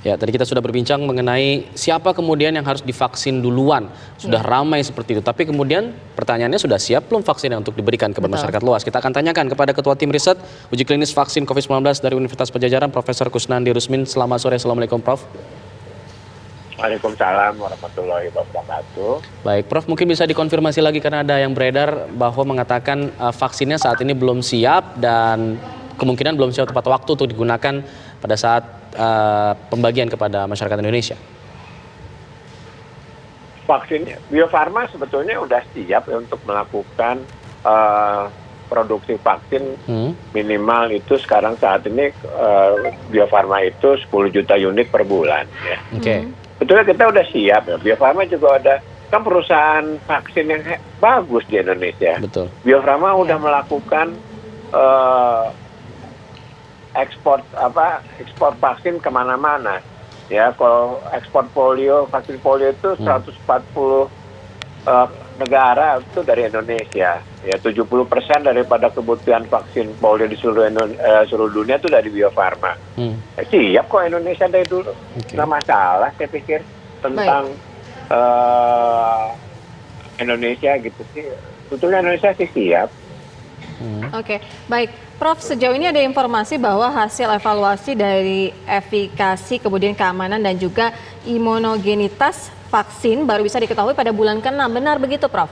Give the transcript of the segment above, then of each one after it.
Ya, tadi kita sudah berbincang mengenai siapa kemudian yang harus divaksin duluan. Sudah ramai seperti itu. Tapi kemudian pertanyaannya sudah siap belum vaksin untuk diberikan kepada masyarakat luas? Kita akan tanyakan kepada Ketua Tim Riset Uji Klinis Vaksin COVID-19 dari Universitas Padjadjaran, Profesor Kusnandi Rusmin. Selamat sore, Assalamualaikum Prof. Waalaikumsalam warahmatullahi wabarakatuh. Baik, Prof, mungkin bisa dikonfirmasi lagi karena ada yang beredar bahwa mengatakan vaksinnya saat ini belum siap dan kemungkinan belum siap tepat waktu untuk digunakan pada saat pembagian kepada masyarakat Indonesia. Vaksin Bio Farma sebetulnya sudah siap untuk melakukan produksi vaksin minimal itu sekarang saat ini Bio Farma itu 10 juta unit per bulan. Ya. Betulnya kita udah siap. Ya. Bio Farma juga ada kan perusahaan vaksin yang bagus di Indonesia. Betul. Bio Farma udah melakukan ekspor vaksin kemana-mana. Ya, kalau ekspor vaksin polio itu 140 negara itu dari Indonesia. Ya, 70% daripada kebutuhan vaksin polio di seluruh dunia itu dari Bio Farma. Siap kok Indonesia dari dulu. Nggak masalah saya pikir tentang Indonesia gitu sih. Sebetulnya Indonesia sih siap. Oke, baik. Prof, sejauh ini ada informasi bahwa hasil evaluasi dari efikasi, kemudian keamanan dan juga imunogenitas vaksin baru bisa diketahui pada bulan ke-6. Benar begitu, Prof?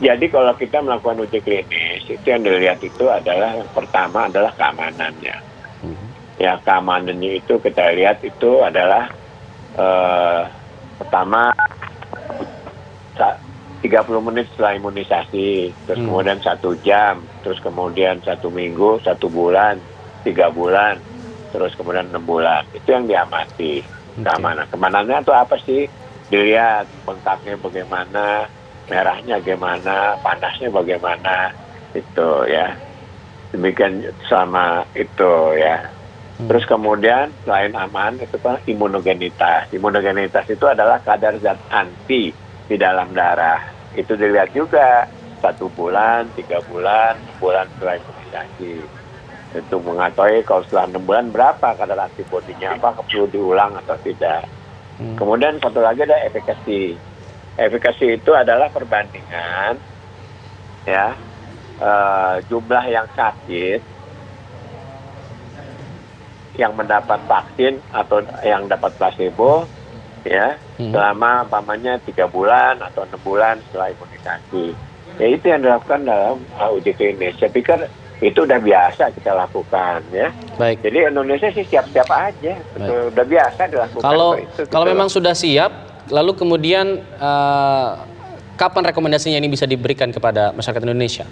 Jadi kalau kita melakukan uji klinis, itu yang dilihat itu adalah yang pertama adalah keamanannya. Ya, keamanannya itu kita lihat itu adalah pertama 30 menit setelah imunisasi, terus kemudian 1 jam, terus kemudian 1 minggu, 1 bulan, 3 bulan, terus kemudian 6 bulan. Itu yang diamati. Keamanannya itu apa sih? Dilihat bengkaknya bagaimana, merahnya bagaimana, panasnya bagaimana, itu ya. Demikian sama itu ya. Terus kemudian selain aman itu kan imunogenitas. Imunogenitas itu adalah kadar zat anti di dalam darah. Itu dilihat juga 1 bulan, 3 bulan, 6 bulan setelah imunisasi. Itu mengetahui kalau setelah 6 bulan berapa kadar antibodinya, apakah perlu diulang atau tidak. Kemudian satu lagi ada efikasi. Efikasi itu adalah perbandingan ya jumlah yang sakit yang mendapat vaksin atau yang dapat placebo ya selama umpamanya 3 bulan atau 6 bulan setelah imunisasi. Ya itu yang dilakukan dalam uji klinis. Saya pikir itu udah biasa kita lakukan ya. Baik. Jadi Indonesia sih siap-siap aja. Betul, udah biasa dilakukan. Kalau memang sudah siap, lalu kemudian kapan rekomendasinya ini bisa diberikan kepada masyarakat Indonesia?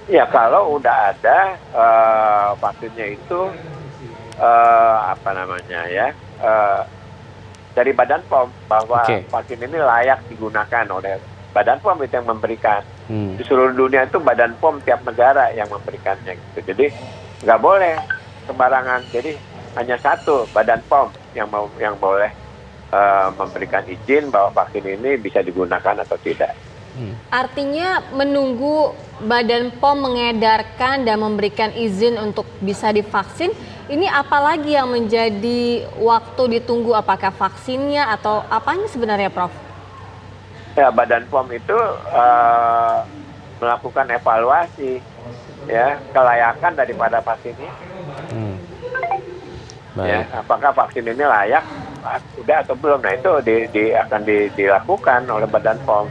Ya kalau udah ada vaksinnya itu apa namanya ya dari Badan POM bahwa vaksin ini layak digunakan oleh Badan POM itu yang memberikan. Di seluruh dunia itu Badan POM tiap negara yang memberikannya gitu. Jadi nggak boleh sembarangan. Jadi hanya satu Badan POM yang boleh memberikan izin bahwa vaksin ini bisa digunakan atau tidak. Artinya menunggu Badan POM mengedarkan dan memberikan izin untuk bisa divaksin, ini apalagi yang menjadi waktu ditunggu? Apakah vaksinnya atau apanya sebenarnya, Prof? Ya, Badan POM itu melakukan evaluasi ya kelayakan daripada vaksin ini. Ya, apakah vaksin ini layak sudah atau belum? Nah itu akan dilakukan oleh Badan POM.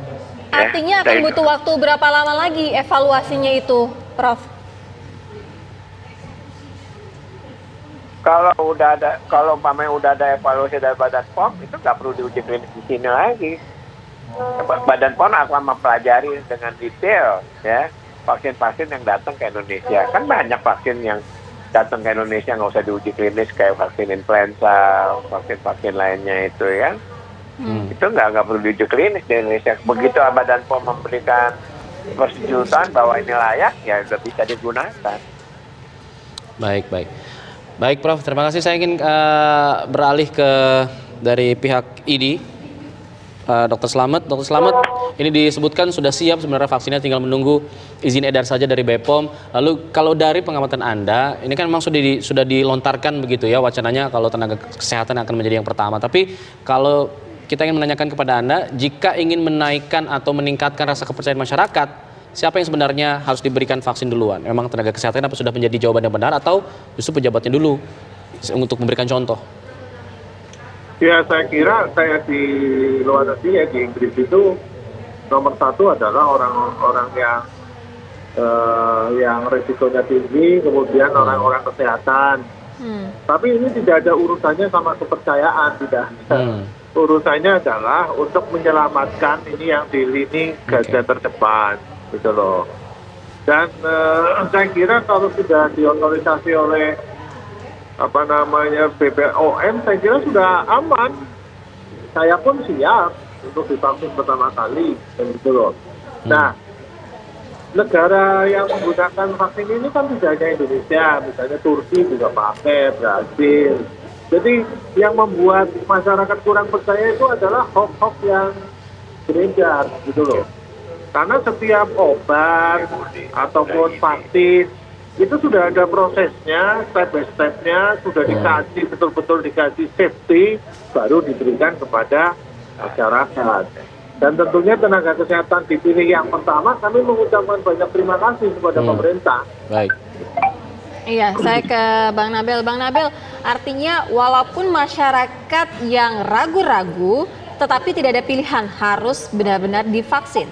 Artinya akan butuh waktu berapa lama lagi evaluasinya itu, Prof? Kalau umpamanya udah ada evaluasi dari Badan POM, itu nggak perlu diuji klinis di sini lagi. Badan POM akan mempelajari dengan detail ya vaksin-vaksin yang datang ke Indonesia. Kan banyak vaksin yang datang ke Indonesia nggak usah diuji klinis kayak vaksin influenza, vaksin-vaksin lainnya itu ya. Itu nggak perlu diuji klinis di Indonesia. Begitu Badan POM memberikan persetujuan bahwa ini layak, ya sudah bisa digunakan. Baik, Prof. Terima kasih. Saya ingin beralih ke dari pihak ID, Dr. Slamet. Dr. Slamet, ini disebutkan sudah siap sebenarnya vaksinnya, tinggal menunggu izin edar saja dari BPOM. Lalu kalau dari pengamatan Anda, ini kan memang sudah dilontarkan begitu ya wacananya kalau tenaga kesehatan akan menjadi yang pertama. Tapi kalau kita ingin menanyakan kepada Anda, jika ingin menaikkan atau meningkatkan rasa kepercayaan masyarakat, siapa yang sebenarnya harus diberikan vaksin duluan? Memang tenaga kesehatan apa sudah menjadi jawaban yang benar atau justru pejabatnya dulu untuk memberikan contoh? Ya, saya kira kayak di luar negeri ya, di Inggris itu nomor satu adalah orang-orang yang risikonya tinggi, kemudian orang-orang kesehatan. Tapi ini tidak ada urusannya sama kepercayaan, tidak. Urusannya adalah untuk menyelamatkan ini yang di lini garda terdepan, gitu loh. Dan saya kira kalau sudah diotorisasi oleh BPOM, saya kira sudah aman. Saya pun siap untuk divaksin pertama kali, gitu loh. Nah, negara yang menggunakan vaksin ini kan tidak hanya Indonesia, misalnya Turki juga pakai, Brasil. Jadi yang membuat masyarakat kurang percaya itu adalah hoax-hoax yang beredar, gitu loh. Karena setiap obat ataupun vaksin itu sudah ada prosesnya, step by step-nya, sudah dikaji, betul-betul dikaji safety, baru diberikan kepada masyarakat. Dan tentunya tenaga kesehatan dipilih yang pertama, kami mengucapkan banyak terima kasih kepada pemerintah. Baik. Iya, saya ke Bang Nabil. Bang Nabil, artinya walaupun masyarakat yang ragu-ragu, tetapi tidak ada pilihan, harus benar-benar divaksin.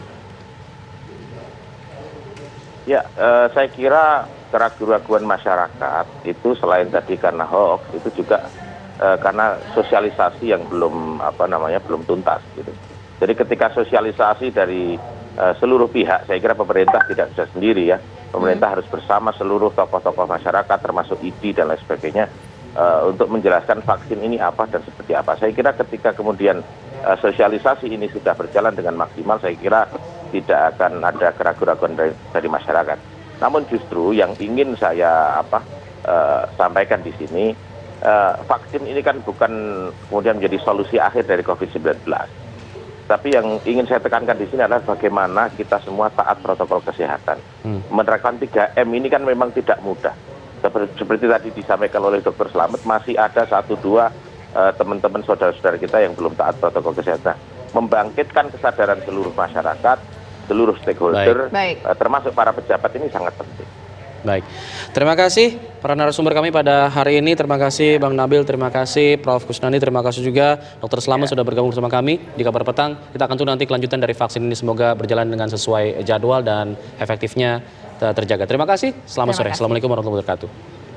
Ya, saya kira keraguan-raguan masyarakat itu selain tadi karena hoax, itu juga karena sosialisasi yang belum belum tuntas gitu. Jadi ketika sosialisasi dari seluruh pihak, saya kira pemerintah tidak bisa sendiri ya. Pemerintah harus bersama seluruh tokoh-tokoh masyarakat termasuk ID dan lain sebagainya untuk menjelaskan vaksin ini apa dan seperti apa. Saya kira ketika kemudian sosialisasi ini sudah berjalan dengan maksimal, saya kira tidak akan ada keraguan-raguan dari masyarakat. Namun justru yang ingin saya sampaikan di sini, vaksin ini kan bukan kemudian menjadi solusi akhir dari COVID-19. Tapi yang ingin saya tekankan di sini adalah bagaimana kita semua taat protokol kesehatan. Menerapkan 3M ini kan memang tidak mudah. Seperti tadi disampaikan oleh Dr. Slamet, masih ada 1-2 teman-teman saudara-saudara kita yang belum taat protokol kesehatan. Membangkitkan kesadaran seluruh masyarakat, seluruh stakeholder, termasuk para pejabat, ini sangat penting. Baik, terima kasih para narasumber kami pada hari ini. Terima kasih Bang Nabil, terima kasih Prof. Kusnandi, terima kasih juga Dr. Slamet sudah bergabung bersama kami di Kabar Petang. Kita akan tunggu nanti kelanjutan dari vaksin ini, semoga berjalan dengan sesuai jadwal dan efektifnya terjaga. Terima kasih, selamat sore. Assalamualaikum warahmatullahi wabarakatuh.